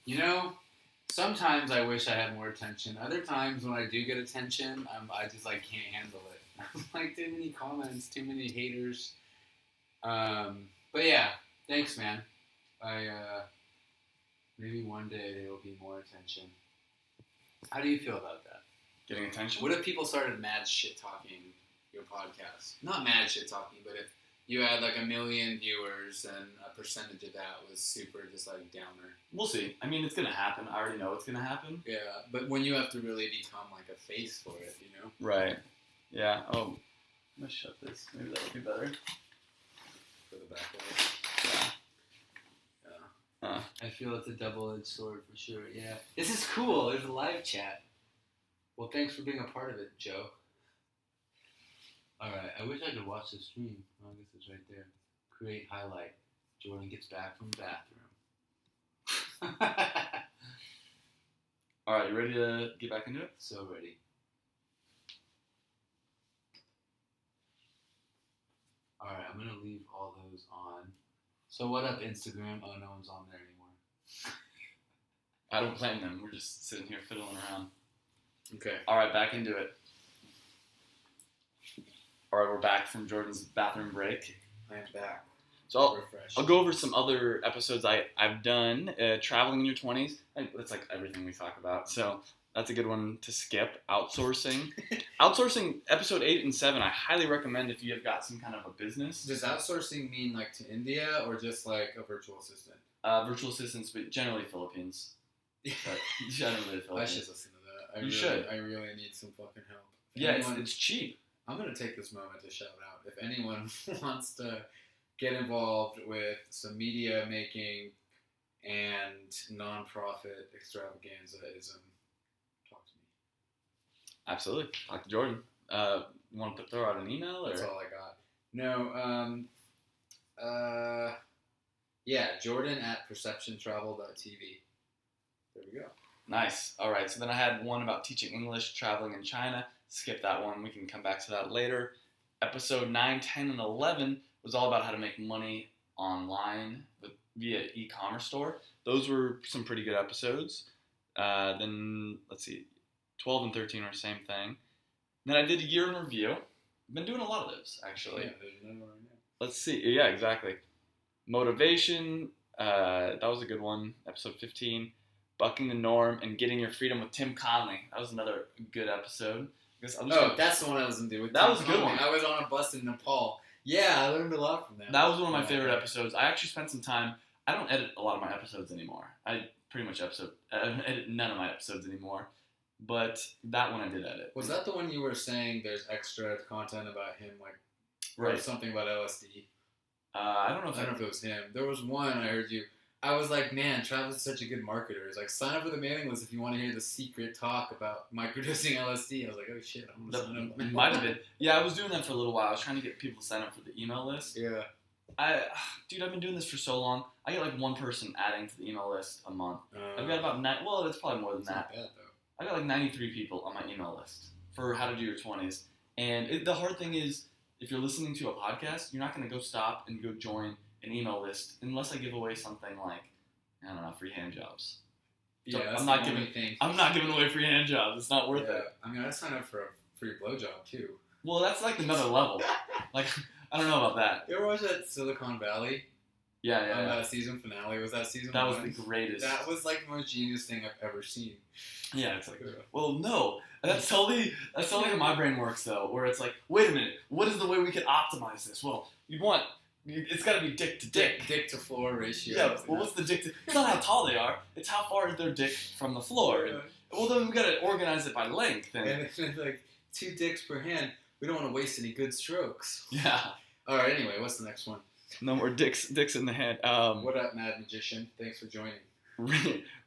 You know, sometimes I wish I had more attention. Other times when I do get attention, I just like can't handle it. Like too many comments, too many haters. But yeah, thanks, man. I maybe one day there will be more attention. How do you feel about that? Getting attention? What if people started mad shit talking your podcast? Not mad shit talking, but if you had like 1 million viewers and a percentage of that was super just like downer. We'll see. I mean, it's going to happen. I already know it's going to happen. Yeah, but when you have to really become like a face for it, you know? Right. Yeah. Oh, I'm going to shut this. Maybe that'll be better. For the backlight. Yeah. I feel it's a double-edged sword for sure, yeah. This is cool. There's a live chat. Well, thanks for being a part of it, Joe. Alright, I wish I could watch the stream. Oh, I guess it's right there. Create highlight. Jordan gets back from the bathroom. Alright, you ready to get back into it? So ready. Alright, I'm gonna leave all those on. So what up, Instagram? Oh, no one's on there anymore. I don't plan them. We're just sitting here fiddling around. Okay. Alright, back into it. Alright, we're back from Jordan's bathroom break. I am back. So I'll go over some other episodes I've done. Traveling in your 20s. That's like everything we talk about. So that's a good one to skip. Outsourcing. Outsourcing, episode 8 and 7, I highly recommend if you have got some kind of a business. Does outsourcing mean like to India or just like a virtual assistant? Virtual assistants, but generally Philippines. But generally Philippines. I should listen to that. You should. I really need some fucking help. Yeah, it's cheap. I'm going to take this moment to shout out. If anyone wants to get involved with some media making and nonprofit extravaganzaism, talk to me. Absolutely. Talk to Jordan. You want to throw out an email? Or? That's all I got. No, yeah, Jordan at perceptiontravel.tv. There we go. Nice. All right. So then I had one about teaching English, traveling in China. Skip that one. We can come back to that later. Episode 9, 10, and 11 was all about how to make money online via e-commerce store. Those were some pretty good episodes. Then, let's see, 12 and 13 were the same thing. Then I did a year in review. I've been doing a lot of those, actually. Yeah, there's no more right now. Let's see. Yeah, exactly. Motivation. That was a good one. Episode 15. Bucking the Norm and Getting Your Freedom with Tim Conley. That was another good episode. That's the one I listened to. With that Tim was a good Conley. one. I was on a bus in Nepal. Yeah, I learned a lot from that. That was one of my favorite episodes. I actually spent some time. I don't edit a lot of my episodes anymore. I pretty much edit none of my episodes anymore. But that one I did edit. Was that the one you were saying there's extra content about him, like, right? Or something about LSD? I don't know if it was him. There was one I heard you. I was like, man, Travis is such a good marketer. He's like, sign up for the mailing list if you want to hear the secret talk about microdosing LSD. I was like, oh shit, I'm gonna sign up. It might have been. Yeah, I was doing that for a little while. I was trying to get people to sign up for the email list. Yeah. Dude, I've been doing this for so long. I get like one person adding to the email list a month. I've got about well, it's probably more than that. Not bad though. I got like 93 people on my email list for how to do your 20s. And the hard thing is, if you're listening to a podcast, you're not going to go stop and go join an email list unless I give away something like, I don't know, free hand jobs. So yeah, I'm not giving away free hand jobs. It's not worth it. I mean, I signed up for a free blowjob too. Well, that's like another level. Like, I don't know about that. You ever watch that Silicon Valley? Yeah. That season finale. Was that season That 1? was the greatest. That was like the most genius thing I've ever seen. Yeah, it's like, well, no. That's totally how my brain works, though, where it's like, wait a minute, what is the way we can optimize this? Well, it's got to be dick to dick. Dick to floor ratio. Yeah, well, what's the dick to... It's not how tall they are, it's how far is their dick from the floor. And, well, then we've got to organize it by length. And it's like 2 dicks per hand. We don't want to waste any good strokes. Yeah. All right, anyway, what's the next one? No more dicks in the hand. What up, Mad Magician? Thanks for joining.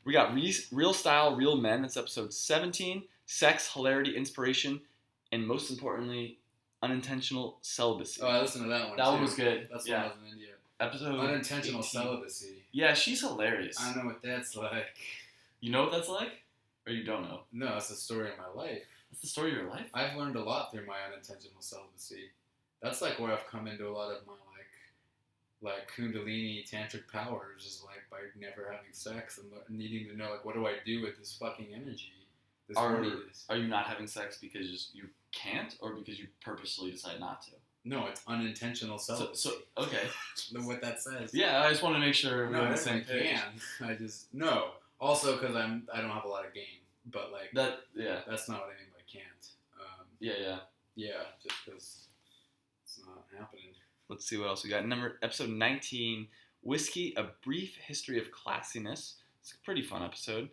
We got Real Style, Real Men. That's episode 17. Sex, hilarity, inspiration, and most importantly, unintentional celibacy. Oh, I listened to that one. That one was good. That's when I was in India. Episode Unintentional 18. celibacy. Yeah, she's hilarious. I know what that's like. You know what that's like? Or you don't know? No, it's the story of my life. That's the story of your life? I've learned a lot through my unintentional celibacy. That's like where I've come into a lot of my like Kundalini tantric powers is like by never having sex and needing to know like what do I do with this fucking energy. This Are you not having sex because you can't, or because you purposely decide not to? No, it's unintentional celibacy. So okay. What that says. Yeah, I just want to make sure we're on the same page. I just no. Also, because I don't have a lot of game, but like that. Yeah. That's not what I mean by can't. Yeah. Just because it's not happening. Let's see what else we got. Episode 19, Whiskey: A Brief History of Classiness. It's a pretty fun episode.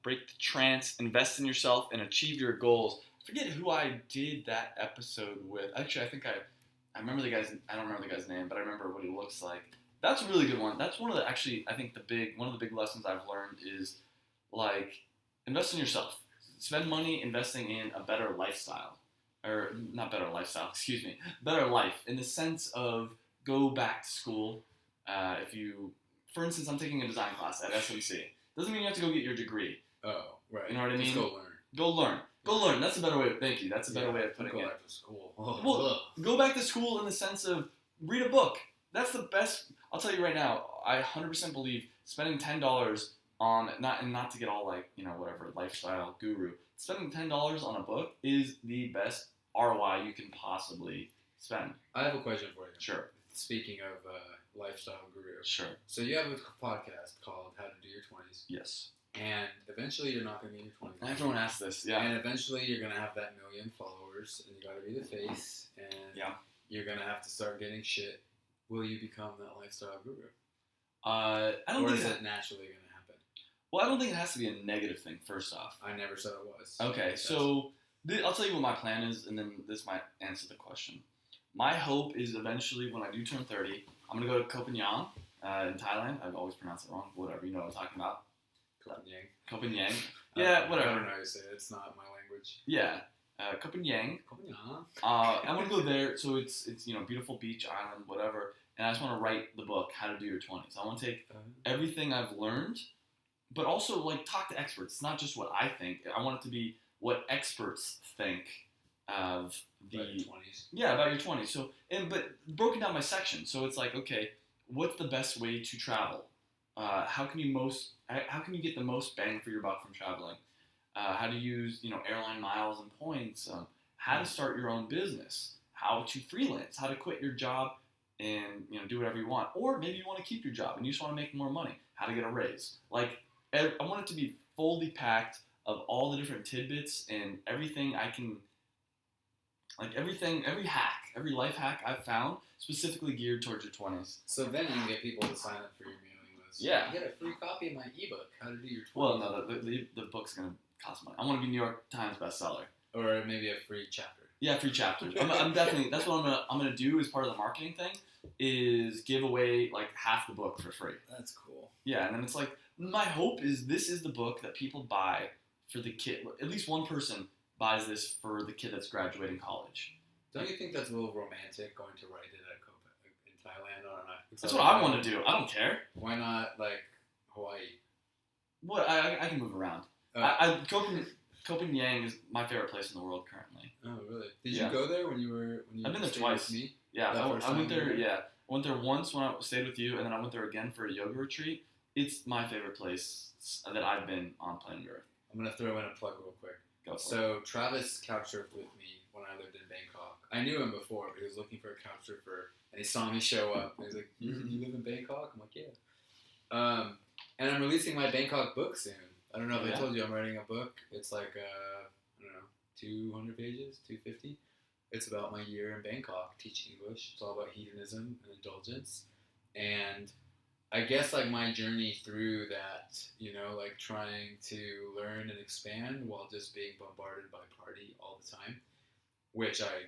Break the trance, invest in yourself, and achieve your goals. I forget who I did that episode with. Actually, I think I remember the guy's. I don't remember the guy's name, but I remember what he looks like. That's a really good one. That's one of the actually. I think one of the big lessons I've learned is like invest in yourself. Spend money investing in a better lifestyle, or not better lifestyle. Excuse me, better life in the sense of go back to school. If you, for instance, I'm taking a design class at SMC. Doesn't mean you have to go get your degree. Oh, right. You know what I mean? Just go learn. Go learn. Go learn. That's a better way. Thank you. That's a better way of putting it. Go back to school. Well, go back to school in the sense of read a book. That's the best. I'll tell you right now. I 100% believe spending $10 on not to get all like whatever lifestyle guru. Spending $10 on a book is the best ROI you can possibly spend. I have a question for you. Sure. Speaking of lifestyle guru. Sure. So you have a podcast called How to Do Your 20's. Yes. And eventually you're not going to be in your 20s. Everyone asks this, yeah. And eventually you're going to have that million followers, and you got to be the face, and you're going to have to start getting shit. Will you become that lifestyle guru? I don't think is it naturally going to happen? Well, I don't think it has to be a negative thing, first off. I never said it was. Okay, so I'll tell you what my plan is, and then this might answer the question. My hope is eventually, when I do turn 30, I'm going to go to Copenhagen in Thailand. I've always pronounced it wrong. Whatever, you know what I'm talking about. Copenhagen. Yeah, whatever. I don't know how to say it. It's not my language. Yeah. Copenhagen. I'm going to go there. So it's beautiful beach island, whatever. And I just want to write the book, How to Do Your 20s. I want to take everything I've learned, but also like talk to experts. It's not just what I think. I want it to be what experts think of about your 20s. Yeah, about your 20s. So, but broken down by section. So it's like, okay, what's the best way to travel? How can you get the most bang for your buck from traveling? How to use airline miles and points. How to start your own business. How to freelance. How to quit your job and do whatever you want. Or maybe you want to keep your job and you just want to make more money. How to get a raise. Like I want it to be fully packed of all the different tidbits and everything I can. Like every hack, every life hack I've found specifically geared towards your 20s. So then you can get people to sign up for your mailing list. Yeah. You get a free copy of my ebook, How to Do Your 20s. Well, no, the book's going to cost money. I want to be New York Times bestseller. Or maybe a free chapter. Yeah, free chapters. I'm definitely, that's what I'm gonna do as part of the marketing thing, is give away like half the book for free. That's cool. Yeah, and then it's like, my hope is this is the book that people buy for the kid. At least one person buys this for the kid that's graduating college. Don't you think that's a little romantic going to write it in Thailand or not? That's what I want to do. I don't care. Why not like Hawaii? What I can move around. Copenhagen is my favorite place in the world currently. Oh, really? Did you go there when you were? I've been there twice. With me? Yeah, I went there. Yeah, I went there once when I stayed with you, and then I went there again for a yoga retreat. It's my favorite place that I've been on planet Earth. I'm gonna throw in a plug real quick. Go for it. So Travis couchsurfed with me when I lived in Bangkok. I knew him before, but he was looking for a couchsurfer, and he saw me show up. And he was like, "You live in Bangkok?" I'm like, "Yeah." And I'm releasing my Bangkok book soon. I don't know if I told you I'm writing a book. It's like, 200 pages, 250. It's about my year in Bangkok teaching English. It's all about hedonism and indulgence. And I guess like my journey through that, like trying to learn and expand while just being bombarded by party all the time, which I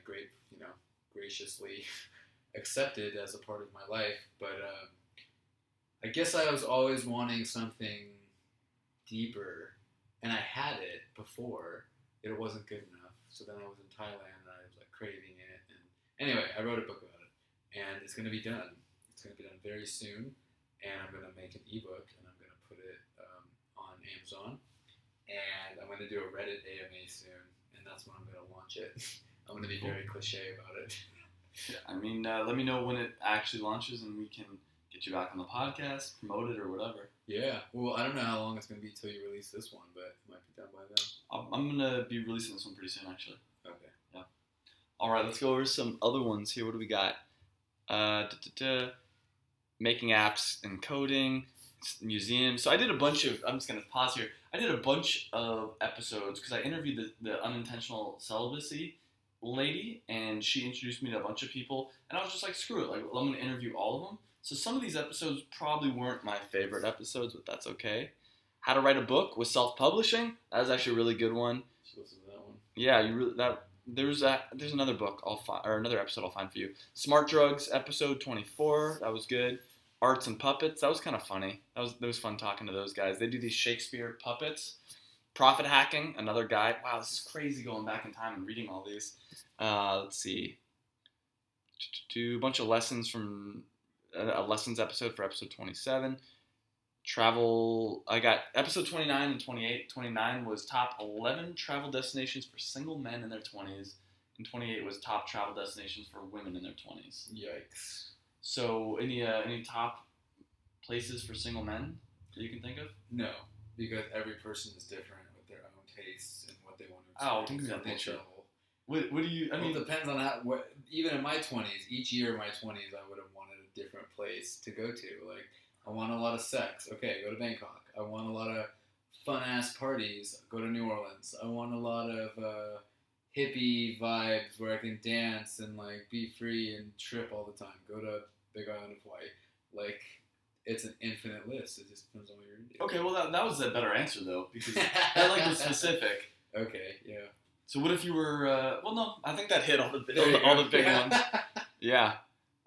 graciously accepted as a part of my life. But I guess I was always wanting something deeper, and I had it before. It wasn't good enough. So then I was in Thailand and I was like craving it. And anyway, I wrote a book about it, and it's going to be done. It's going to be done very soon, and I'm going to make an ebook, and I'm going to put it on Amazon, and I'm going to do a Reddit AMA soon, and that's when I'm going to launch it. I'm going to be very cliche about it. Yeah, I mean, let me know when it actually launches, and we can get you back on the podcast, promote it, or whatever. Yeah. Well, I don't know how long it's gonna be till you release this one, but it might be done by then. I'm gonna be releasing this one pretty soon, actually. Okay. Yeah. All right, let's go over some other ones here. What do we got? Making apps and coding, museums. So I did a bunch of. I'm just gonna pause here. I did a bunch of episodes because I interviewed the unintentional celibacy lady, and she introduced me to a bunch of people, and I was just like, screw it, like I'm gonna interview all of them. So some of these episodes probably weren't my favorite episodes, but that's okay. How to write a book with self-publishing. That was actually a really good one. Should listen to that one. Yeah, you really that. There's another book or another episode I'll find for you. Smart Drugs episode 24. That was good. Arts and Puppets. That was kind of funny. That was fun talking to those guys. They do these Shakespeare puppets. Profit Hacking. Another guy. Wow, this is crazy going back in time and reading all these. Let's see. Do a bunch of lessons from a lessons episode for episode 27. Travel. I got episode 29 and 28. 29 was top 11 travel destinations for single men in their 20s, and 28 was top travel destinations for women in their 20s. Yikes. So, any top places for single men that you can think of? No, because every person is different with their own tastes and what they want to Oh, experience. think of that They bullshit. travel. What do you? I mean, Well, it depends on even in my 20s, each year of my 20s, I would have wanted a different place to go to. Like, I want a lot of sex. Okay, go to Bangkok. I want a lot of fun-ass parties. Go to New Orleans. I want a lot of hippie vibes where I can dance and, like, be free and trip all the time. Go to Big Island of Hawaii. Like, it's an infinite list. It just depends on what you're into. okay, well, that was a better answer, though, because that, like, was specific. Okay, yeah. So what if you were, well, no, I think that hit all the big Yeah. ones. Yeah.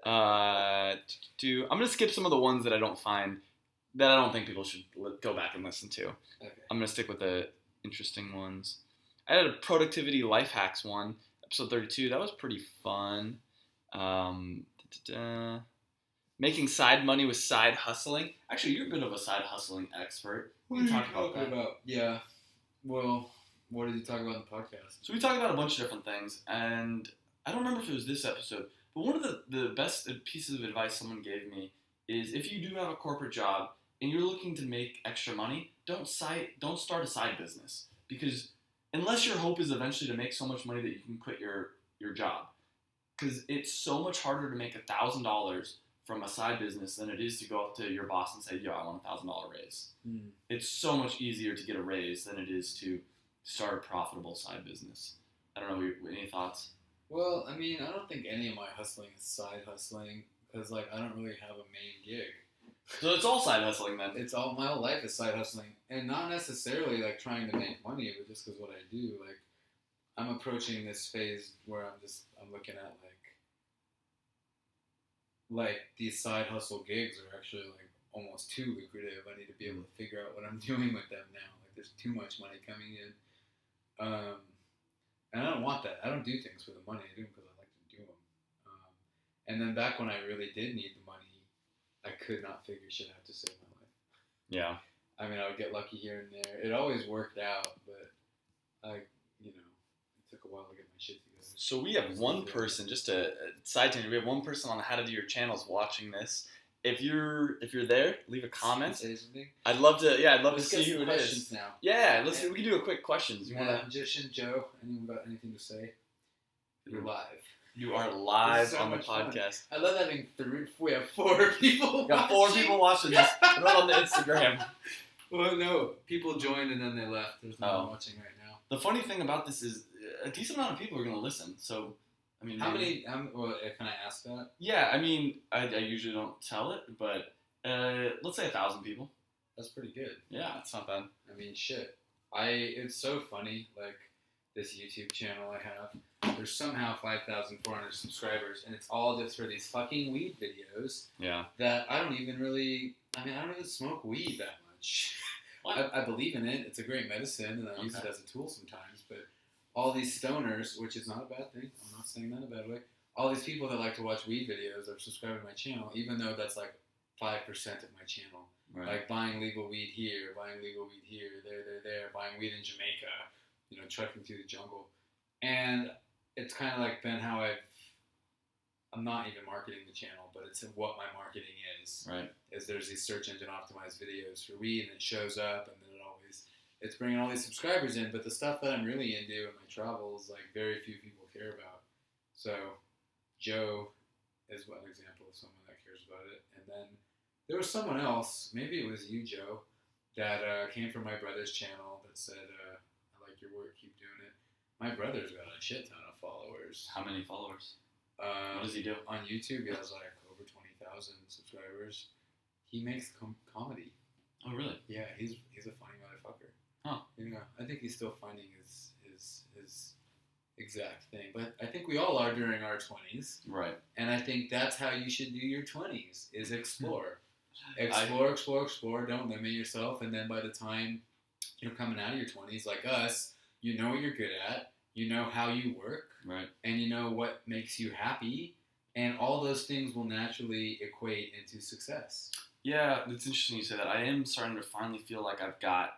I'm going to skip some of the ones that I don't think people should go back and listen to. Okay. I'm going to stick with the interesting ones. I had a productivity life hacks one, episode 32. That was pretty fun. Making side money with side hustling. Actually, you're a bit of a side hustling expert. What are you talking about? Yeah. Well, what did you talk about in the podcast? So we talked about a bunch of different things, and I don't remember if it was this episode, but one of the best pieces of advice someone gave me is if you do have a corporate job and you're looking to make extra money, don't start a side business, because unless your hope is eventually to make so much money that you can quit your job, because it's so much harder to make $1,000 from a side business than it is to go up to your boss and say, yo, I want $1,000 raise. It's so much easier to get a raise than it is to start a profitable side business. I don't know, any thoughts? Well, I mean, I don't think any of my hustling is side hustling because, like, I don't really have a main gig. So it's all side hustling then? It's all, my whole life is side hustling. And not necessarily, like, trying to make money, but just because what I do. Like, I'm approaching this phase where I'm looking at, like, these side hustle gigs are actually, like, almost too lucrative. I need to be able to figure out what I'm doing with them now. Like, there's too much money coming in. And I don't want that. I don't do things for the money. I do them because I like to do them. And then back when I really did need the money, I could not figure shit out to save my life. Yeah. I mean, I would get lucky here and there. It always worked out, but it took a while to get my shit together. So we have one person, just a side tangent, we have one person on How to Do Your Channels watching this. If you're there, leave a comment. Say something? I'd love to see who it questions is. Now. Yeah, we can do a quick questions. You wanna? Magician Joe, anyone got anything to say? You're live. You are live so on the much fun. podcast. I love having we have 4 people. We got 4 people watching this. Put it on the Instagram. Well, no, people joined and then they left. There's no one watching right now. The funny thing about this is a decent amount of people are going to listen. So, I mean, how many? Well, can I ask that? Yeah, I mean, I usually don't tell it, but let's say 1,000 people. That's pretty good. Yeah, it's not bad. I mean, shit. It's so funny. Like this YouTube channel I have, there's somehow 5,400 subscribers, and it's all just for these fucking weed videos. Yeah. That I don't even really. I mean, I don't even smoke weed that much. I believe in it. It's a great medicine, and I use it as a tool sometimes. But all these stoners, which is not a bad thing. I'm not saying that in a bad way. All these people that like to watch weed videos are subscribing to my channel, even though that's like 5% of my channel. Right. Like buying legal weed here, buying legal weed here, there, buying weed in Jamaica, trekking through the jungle. And it's kind of like been how I've I'm not even marketing the channel, but it's what my marketing is. Right. Is there's these search engine optimized videos for weed, and it shows up, and then it's bringing all these subscribers in. But the stuff that I'm really into in my travels, like very few people care about. So Joe is one example of someone that cares about it. And then there was someone else, maybe it was you, Joe, that came from my brother's channel that said, I like your work, keep doing it. My brother's got a shit ton of followers. How many followers? What does he do? On YouTube, he has like over 20,000 subscribers. He makes comedy. Oh, really? Yeah, he's a funny motherfucker. Huh. Yeah, I think he's still finding his exact thing. But I think we all are during our 20s. Right. And I think that's how you should do your 20s, is explore. Explore. Don't limit yourself. And then by the time you're coming out of your 20s, like us, you know what you're good at. You know how you work. Right. And you know what makes you happy. And all those things will naturally equate into success. Yeah, it's interesting you say that. I am starting to finally feel like I've got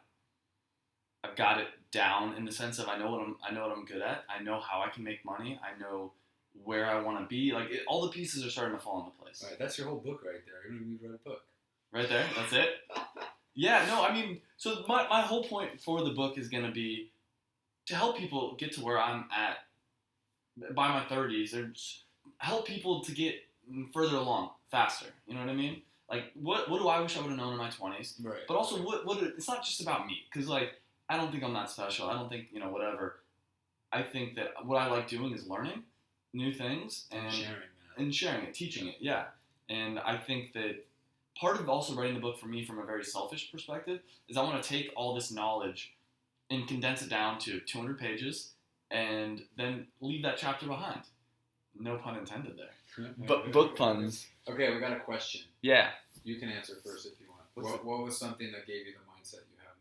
it down in the sense of I know what I'm good at. I know how I can make money. I know where I want to be. Like all the pieces are starting to fall into place. All right, that's your whole book right there. You don't even read a book. Right there. That's it. Yeah. No. I mean, so my whole point for the book is going to be to help people get to where I'm at by my 30s, or help people to get further along faster. You know what I mean? Like what do I wish I would have known in my 20s? Right. But also what it's not just about me, because like I don't think I'm that special. I don't think, whatever. I think that what I like doing is learning new things and sharing it, teaching it. Yeah. And I think that part of also writing the book for me from a very selfish perspective is I want to take all this knowledge and condense it down to 200 pages and then leave that chapter behind. No pun intended there. But book puns. Okay, we got a question. Yeah. You can answer first if you want. What was something that gave you the mindset you have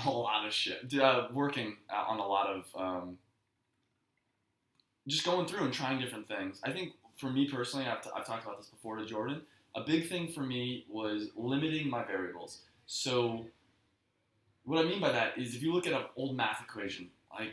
now? A lot of shit. Working on a lot of just going through and trying different things. I think for me personally, I've talked about this before to Jordan, a big thing for me was limiting my variables. So what I mean by that is if you look at an old math equation, like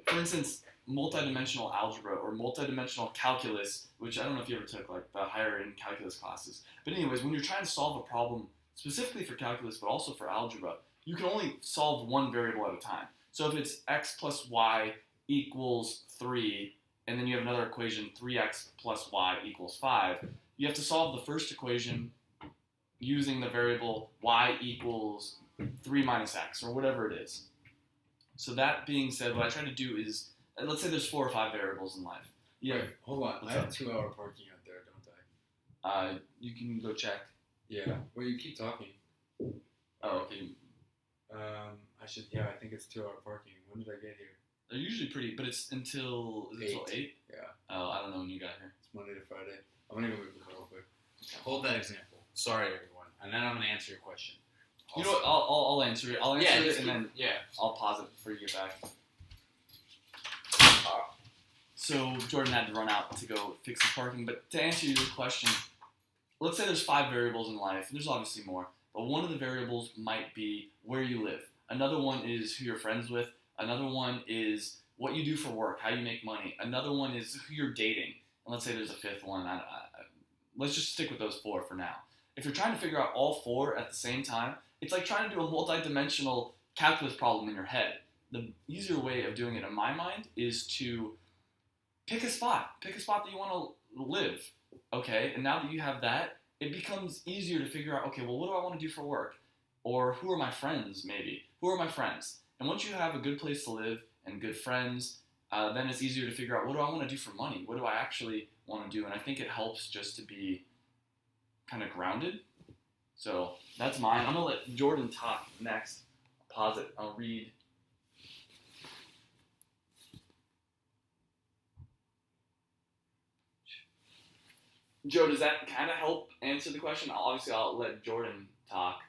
for instance, multidimensional algebra or multidimensional calculus, which I don't know if you ever took like the higher end calculus classes. But anyways, when you're trying to solve a problem specifically for calculus but also for algebra, you can only solve one variable at a time. So if it's x plus y equals 3, and then you have another equation, 3x plus y equals 5, you have to solve the first equation using the variable y equals 3 minus x, or whatever it is. So that being said, what I try to do is, let's say there's 4 or 5 variables in life. Yeah. Wait, hold on. I have 2-hour parking out there, don't I? You can go check. Yeah. Well, you keep talking. Oh, okay. I think it's 2-hour parking. When did I get here? They're usually pretty, but it's until 8? Yeah. Oh, I don't know when you got here. It's Monday to Friday. I'm going to go move the car real quick. Hold that example. Sorry, everyone. And then I'm going to answer your question. You know what? I'll answer it. I'll answer it, and then yeah, I'll pause it before you get back. So Jordan had to run out to go fix the parking. But to answer your question, let's say there's 5 variables in life. There's obviously more. But one of the variables might be where you live. Another one is who you're friends with. Another one is what you do for work, how you make money. Another one is who you're dating. And let's say there's a 5th one. Let's just stick with those 4 for now. If you're trying to figure out all 4 at the same time, it's like trying to do a multi-dimensional calculus problem in your head. The easier way of doing it in my mind is to pick a spot. Pick a spot that you want to live. Okay, and now that you have that, it becomes easier to figure out, okay, well, what do I want to do for work? Or who are my friends, maybe? Who are my friends? And once you have a good place to live and good friends, then it's easier to figure out, what do I want to do for money? What do I actually want to do? And I think it helps just to be kind of grounded. So that's mine. I'm going to let Jordan talk next. Pause it. I'll read. Joe, does that kind of help answer the question? Obviously, I'll let Jordan talk.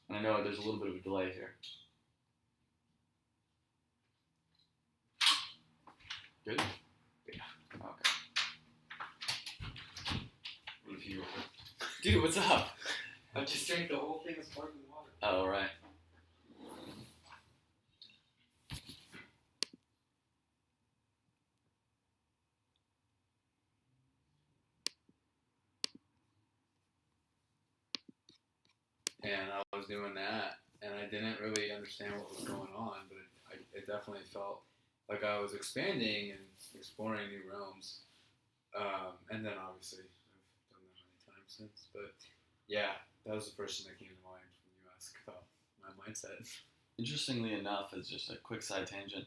And I know there's a little bit of a delay here. Good? Yeah. Okay. What if you... Dude, what's up? I just drank the whole thing of sparkling water. Oh, right. and I was doing that, and I didn't really understand what was going on, but it definitely felt like I was expanding and exploring new realms. And then obviously I've done that many times since. But yeah, that was the first thing that came to mind when you asked about my mindset. Interestingly enough, as just a quick side tangent,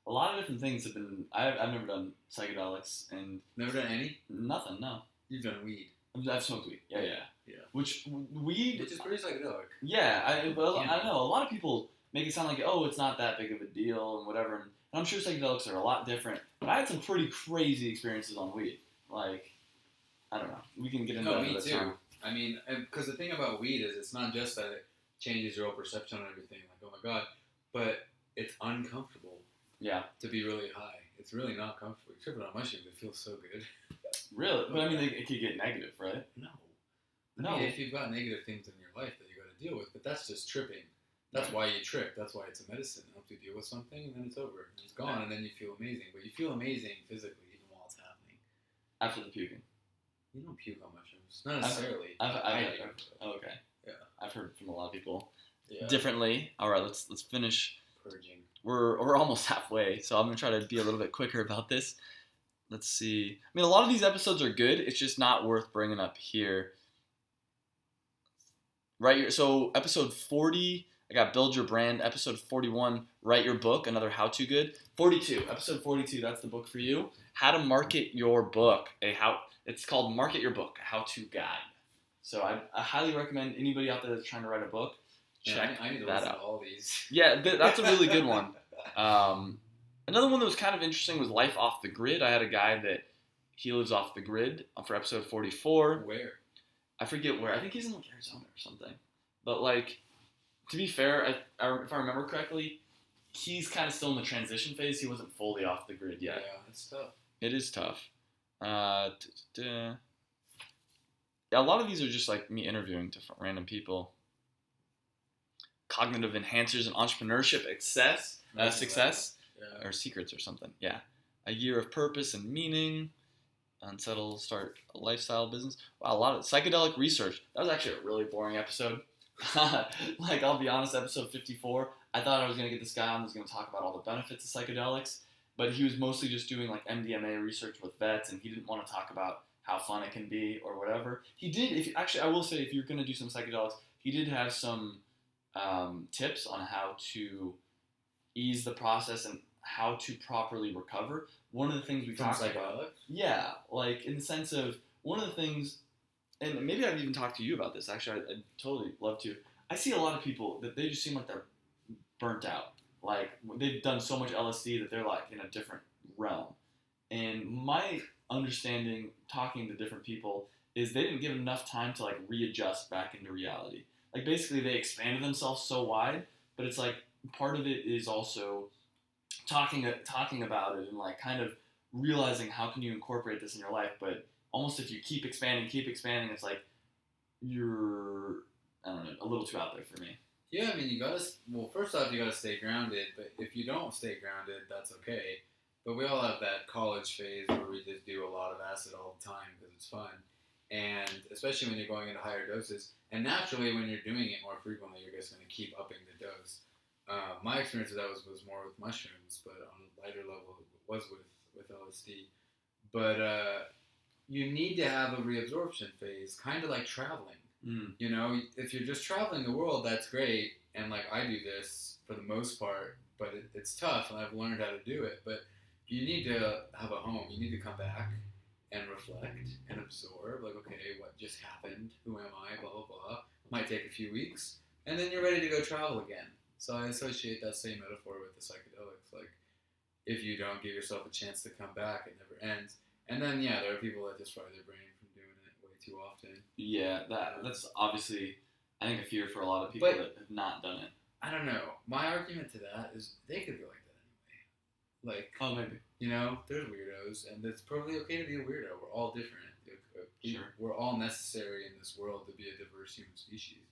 a lot of different things have been. I've never done psychedelics and Never done any? nothing. No, You've done weed. I've smoked weed. Yeah. Yeah. Which weed? Which is pretty psychedelic. Yeah, I Yeah. know a lot of people make it sound like, oh, it's not that big of a deal and whatever. And I'm sure psychedelics are a lot different. But I had some pretty crazy experiences on weed. Like, I don't know. We can get into that me another too. time. I mean, because the thing about weed is it's not just that it changes your whole perception on everything, like, oh my god, but it's uncomfortable Yeah. to be really high. It's really not comfortable. You're tripping on mushrooms, it feels so good. Really? But I mean, it could get negative, right? No. No. I mean, if you've got negative things in your life that you got to deal with, but that's just tripping. That's Right. why you trip. That's why it's a medicine. It helps you deal with something, and then it's over. And it's gone, and then you feel amazing. But you feel amazing physically even while it's happening. After the puking. You don't puke on mushrooms. Not necessarily. I've do. oh, okay. Yeah. I've heard from a lot of people Yeah. differently. All right, let's finish. Purging. We're almost halfway, so I'm gonna try to be a little bit quicker about this. Let's see. I mean, a lot of these episodes are good. It's just not worth bringing up here. So episode 40, I got Build Your Brand. Episode 41, Write Your Book, another how-to good. 42, episode 42, that's the book for you. How to market your book. It's called Market Your Book, a how-to guide. So I highly recommend anybody out there that's trying to write a book, check I need to that listen out. to all these. Yeah, that's a really good one. Another one that was kind of interesting was Life Off the Grid. I had a guy that he lives off the grid for episode 44. Where? I forget where. I think he's in like Arizona or something. But like, to be fair, if I remember correctly, he's kind of still in the transition phase. He wasn't fully off the grid yet. Yeah, it's tough. It is tough. Yeah, a lot of these are just like me interviewing different random people. Cognitive enhancers and entrepreneurship success. Yeah. Or secrets or something. Yeah. A year of purpose and meaning. Unsettle, start a lifestyle business. Wow, a lot of psychedelic research. That was actually a really boring episode. Like, I'll be honest, episode 54, I thought I was going to get this guy on who's going to talk about all the benefits of psychedelics, but he was mostly just doing like MDMA research with vets, and he didn't want to talk about how fun it can be or whatever. He did, I will say, if you're going to do some psychedelics, he did have some tips on how to ease the process and how to properly recover. One of the things we talked about, yeah, like in the sense of one of the things, and maybe I've even talked to you about this. Actually, I'd totally love to. I see a lot of people that they just seem like they're burnt out. Like they've done so much LSD that they're like in a different realm. And my understanding, talking to different people, is they didn't give enough time to like readjust back into reality. Like basically they expanded themselves so wide, but it's like part of it is also talking about it and like kind of realizing how can you incorporate this in your life. But almost if you keep expanding, it's like you're, I don't know, a little too out there for me. Yeah, I mean, first off, you gotta stay grounded, but if you don't stay grounded, that's okay. But we all have that college phase where we just do a lot of acid all the time because it's fun. And especially when you're going into higher doses. And naturally, when you're doing it more frequently, you're just going to keep upping the dose. My experience with that was more with mushrooms, but on a lighter level, it was with LSD. But you need to have a reabsorption phase, kind of like traveling. Mm. You know, if you're just traveling the world, that's great. And like I do this for the most part, but it's tough, and I've learned how to do it. But you need to have a home. You need to come back and reflect and absorb. Like, okay, what just happened? Who am I? Blah, blah, blah. Might take a few weeks. And then you're ready to go travel again. So I associate that same metaphor with the psychedelics. Like, if you don't give yourself a chance to come back, it never ends. And then, yeah, there are people that just fry their brain from doing it way too often. Yeah, that's obviously, I think, a fear for a lot of people that have not done it. I don't know. My argument to that is they could be like that anyway. Like, oh, maybe. You know, there's weirdos, and it's perfectly okay to be a weirdo. We're all different. Sure. We're all necessary in this world to be a diverse human species.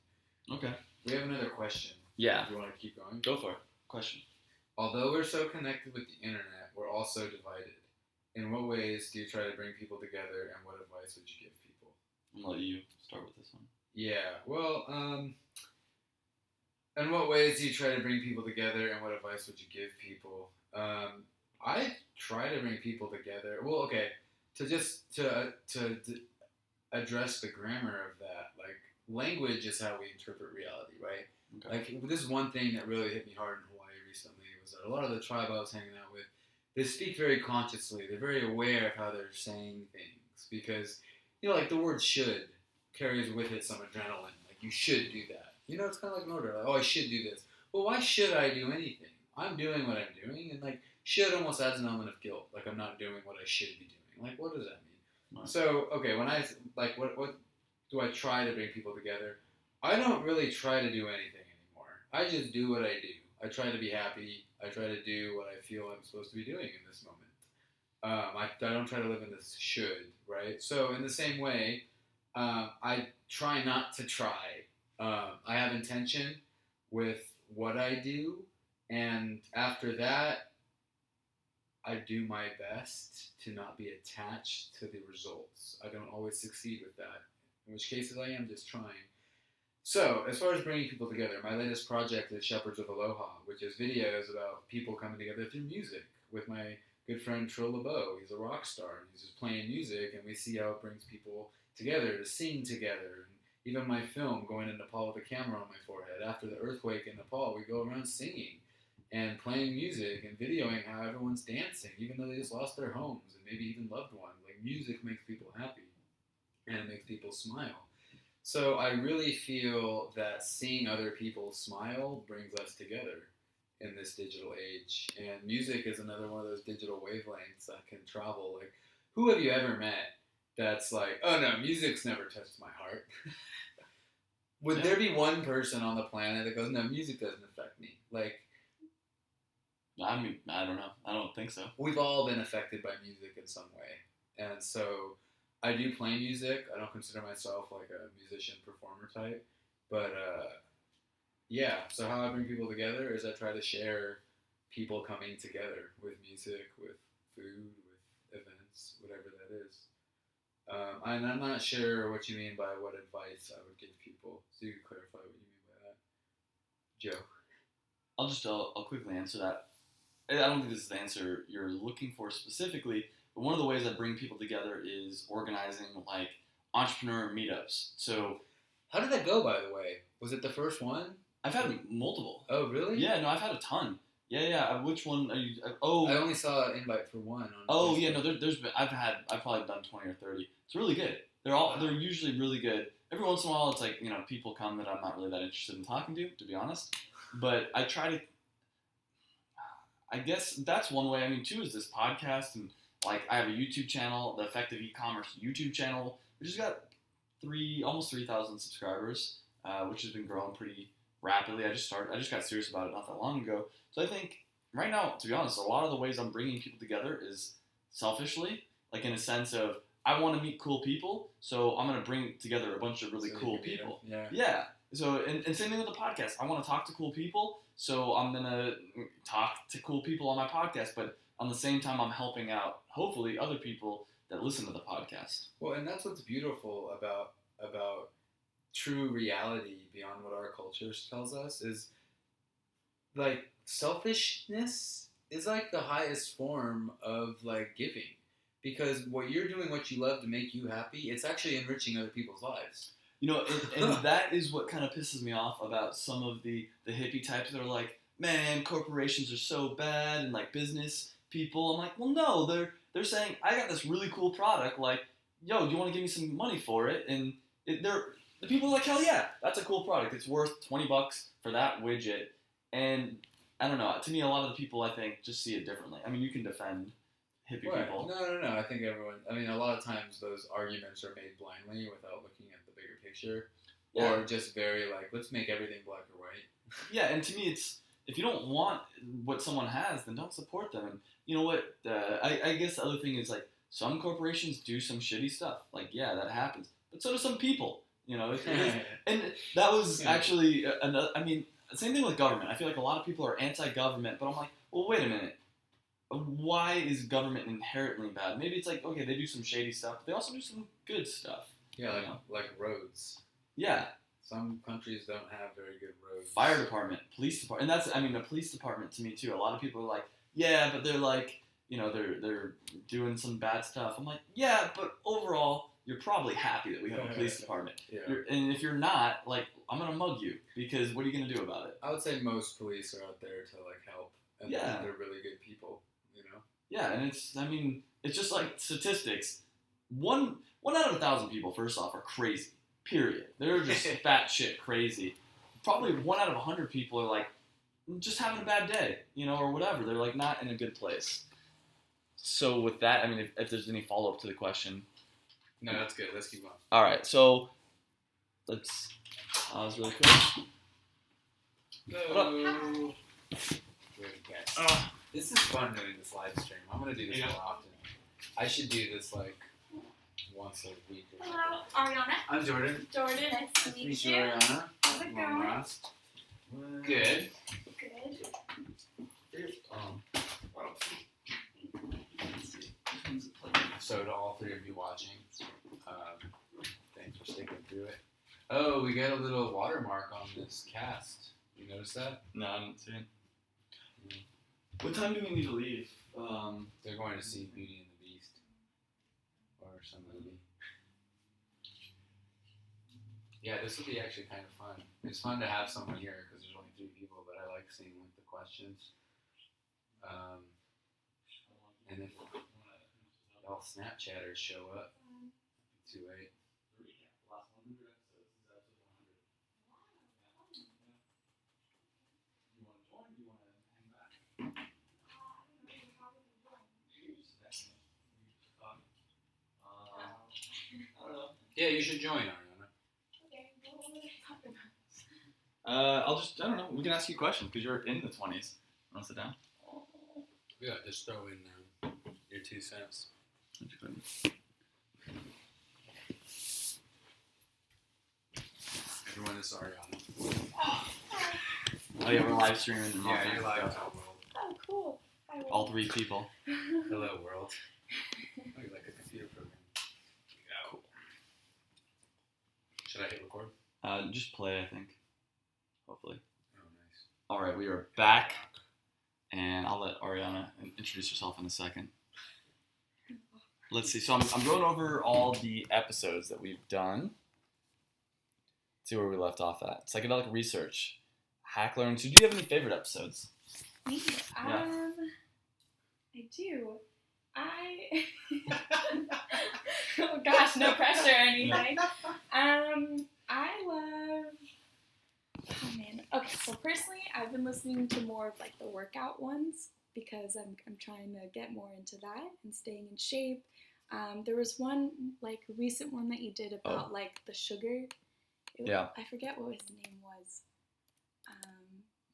Okay. We have another question. Yeah. Do you want to keep going? Go for it. Question. Although we're so connected with the internet, we're also divided. In what ways do you try to bring people together, and what advice would you give people? I'm going to let you start with this one. Yeah. Well, in what ways do you try to bring people together, and what advice would you give people? I try to bring people together. Well, okay, to address the grammar of that. Like, language is how we interpret reality, right? Okay. Like, this is one thing that really hit me hard in Hawaii recently was that a lot of the tribe I was hanging out with, they speak very consciously. They're very aware of how they're saying things because, like the word "should" carries with it some adrenaline. Like, you should do that. It's kind of like an order. Like, oh, I should do this. Well, why should I do anything? I'm doing what I'm doing, and like should almost adds an element of guilt. Like, I'm not doing what I should be doing. Like, what does that mean? Right. So, okay, when I like, what do I try to bring people together? I don't really try to do anything anymore. I just do what I do. I try to be happy. I try to do what I feel I'm supposed to be doing in this moment. I don't try to live in this should, right? So in the same way, I try not to try. I have intention with what I do, and after that, I do my best to not be attached to the results. I don't always succeed with that, in which cases I am just trying. So, as far as bringing people together, my latest project is Shepherds of Aloha, which is videos about people coming together through music with my good friend Trill LeBeau. He's a rock star, and he's just playing music, and we see how it brings people together to sing together. And even my film, going to Nepal with a camera on my forehead, after the earthquake in Nepal, we go around singing and playing music and videoing how everyone's dancing, even though they just lost their homes and maybe even loved ones. Like, music makes people happy, and it makes people smile. So I really feel that seeing other people smile brings us together in this digital age. And music is another one of those digital wavelengths that can travel. Like, who have you ever met that's like, oh no, music's never touched my heart? Would there be one person on the planet that goes, no, music doesn't affect me? Like, I mean, I don't know. I don't think so. we've all been affected by music in some way. And so I do play music. I don't consider myself like a musician performer type. But yeah, so how I bring people together is I try to share people coming together with music, with food, with events, whatever that is. And I'm not sure what you mean by what advice I would give people. So you can clarify what you mean by that. Joe. I'll quickly answer that. I don't think this is the answer you're looking for specifically, but one of the ways I bring people together is organizing like entrepreneur meetups. So How did that go, by the way? Was it the first one? I've had multiple. Oh, really? Yeah, no, I've had a ton. Yeah. Which one are you? I only saw an invite for one. Oh, yeah, no. There's been I've probably done 20 or 30. It's really good. They're usually really good. Every once in a while, it's like people come that I'm not really that interested in talking to be honest. But I try to. I guess that's one way. I mean, two is this podcast, and like I have a YouTube channel, the Effective E-commerce YouTube channel, which has got almost 3,000 subscribers, which has been growing pretty rapidly. I just got serious about it not that long ago. So I think right now, to be honest, a lot of the ways I'm bringing people together is selfishly, like in a sense of I want to meet cool people, so I'm going to bring together a bunch of really cool people. Yeah. So, and same thing with the podcast. I want to talk to cool people, so I'm going to talk to cool people on my podcast, but on the same time, I'm helping out, hopefully, other people that listen to the podcast. Well, and that's what's beautiful about true reality beyond what our culture tells us is, like, selfishness is like the highest form of like giving, because what you're doing, what you love to make you happy, it's actually enriching other people's lives. And that is what kind of pisses me off about some of the hippie types that are like, man, corporations are so bad, and like business people. I'm like, well, no, they're saying I got this really cool product, like, yo, do you want to give me some money for it? And the people are like, hell yeah, that's a cool product. It's worth $20 for that widget. And I don't know. To me, a lot of the people, I think, just see it differently. I mean, you can defend hippie people. No. I think a lot of times those arguments are made blindly without looking at the bigger picture. Yeah. Or just very like, let's make everything black or white. Yeah, and to me, it's, if you don't want what someone has, then don't support them. And you know what? I guess the other thing is, like, some corporations do some shitty stuff. Like, yeah, that happens. But so do some people. And that was actually another. I mean, same thing with government. I feel like a lot of people are anti-government, but I'm like, well, wait a minute. Why is government inherently bad? Maybe it's like, okay, they do some shady stuff, but they also do some good stuff. Yeah, like roads. Yeah. Some countries don't have very good roads. Fire department, police department, and the police department to me too. A lot of people are like, yeah, but they're like, they're doing some bad stuff. I'm like, yeah, but overall, you're probably happy that we have a police department. Yeah. And if you're not, like, I'm gonna mug you because what are you gonna do about it? I would say most police are out there to like help, and they're really good people. Yeah, and it's just like statistics. One out of 1,000 people, first off, are crazy. Period. They're just fat shit crazy. Probably 1 out of 100 people are like just having a bad day, or whatever. They're like not in a good place. So with that, if there's any follow up to the question. No, that's good. Let's keep on. All right, so let's pause really quick. No. This is fun doing this live stream. I'm gonna do this more often. I should do this like once a week. Or Hello, Ariana. I'm Jordan. Jordan, nice to meet you. Ariana. How's it going? Good. Good. So to all three of you watching, thanks for sticking through it. Oh, we got a little watermark on this cast. You notice that? No, I didn't see it. What time do we need to leave? They're going to see Beauty and the Beast or some movie. Yeah, this will be actually kind of fun. It's fun to have someone here because there's only 3 people, but I like seeing like the questions. And if all Snapchatters show up, too late. Yeah, you should join, Ariana. Okay, what are we talking about? I don't know. We can ask you a question because you're in the 20s. Want to sit down? Yeah, just throw in your 2 cents. Everyone is Ariana. Oh yeah, we're live streaming. Yeah, you're live. World. Oh, cool. Hi, All 3 people. Hello, world. Oh, you like a computer program. Yeah. Cool. Should I hit record? Just play, I think. Hopefully. Oh, nice. All right, we are back, and I'll let Ariana introduce herself in a second. Let's see. So I'm going over all the episodes that we've done. Let's see where we left off at. Psychedelic research, hack learning. So do you have any favorite episodes? Me? Yeah. I do. Oh gosh, no pressure or anything. I love. Oh man. Okay, so personally, I've been listening to more of like the workout ones because I'm trying to get more into that and staying in shape. There was one like recent one that you did about like the sugar. I forget what his name was.